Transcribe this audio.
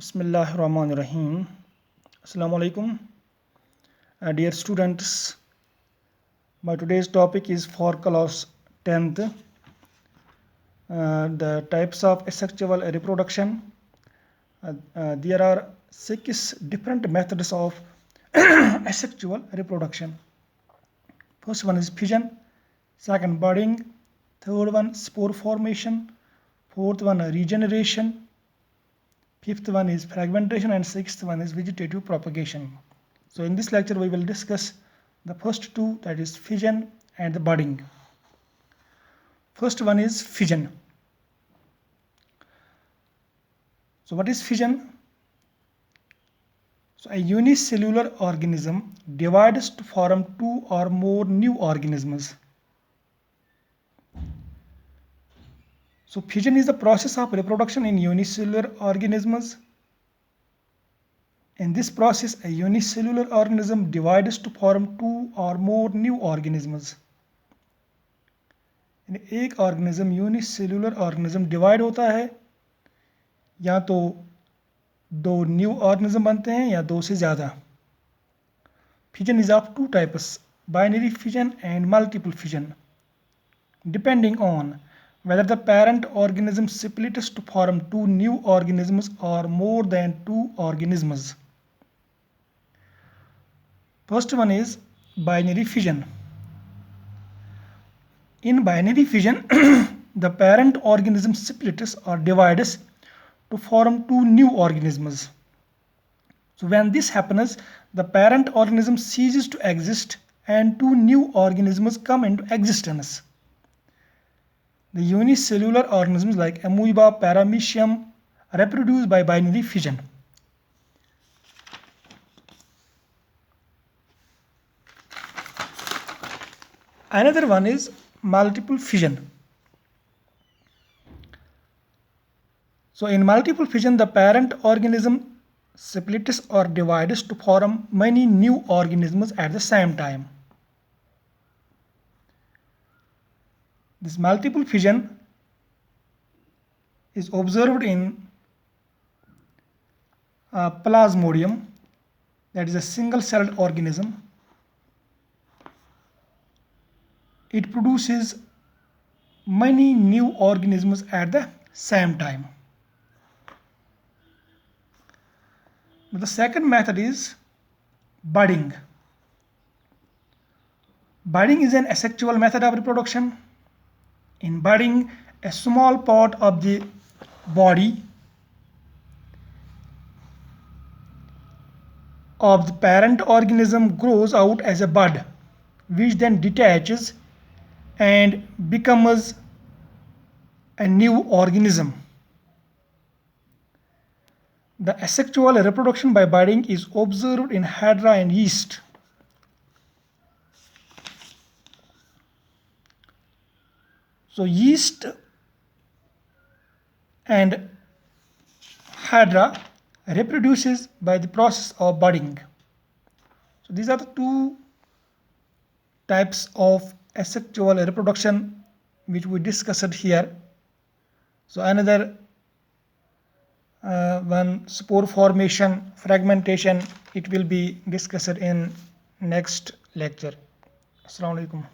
Bismillahirrahmanirrahim. Assalamu alaikum. Dear students, my today's topic is for class 10th. The types of asexual reproduction. There are 6 different methods of asexual reproduction. First one is fission, second budding, third one spore formation, fourth one regeneration, fifth one is fragmentation, and sixth one is vegetative propagation. So in this lecture we will discuss the first two, that is fission and the budding. First one is fission. So what is fission? So a unicellular organism divides to form two or more new organisms. So fission is the process of reproduction in unicellular organisms. In this process, a unicellular organism divides to form two or more new organisms. एक organism unicellular organism divide होता है, या तो दो new organism बनते हैं या दो से ज़्यादा. Fission is of two types, binary fission and multiple fission, depending on whether the parent organism splits to form two new organisms or more than two organisms. First one is binary fission. In binary fission, the parent organism splits or divides to form two new organisms. So when this happens, the parent organism ceases to exist and two new organisms come into existence. The unicellular organisms like amoeba, paramecium reproduce by binary fission. Another one is multiple fission. So in multiple fission, the parent organism splits or divides to form many new organisms at the same time. This multiple fission is observed in Plasmodium, that is a single-celled organism. It produces many new organisms at the same time. The second method is budding. Budding is an asexual method of reproduction. In budding, a small part of the body of the parent organism grows out as a bud, which then detaches and becomes a new organism. The asexual reproduction by budding is observed in Hydra and yeast. So yeast and Hydra reproduces by the process of budding. So these are the two types of asexual reproduction which we discussed here. So another one, spore formation, fragmentation, it will be discussed in next lecture. Assalamu alaikum.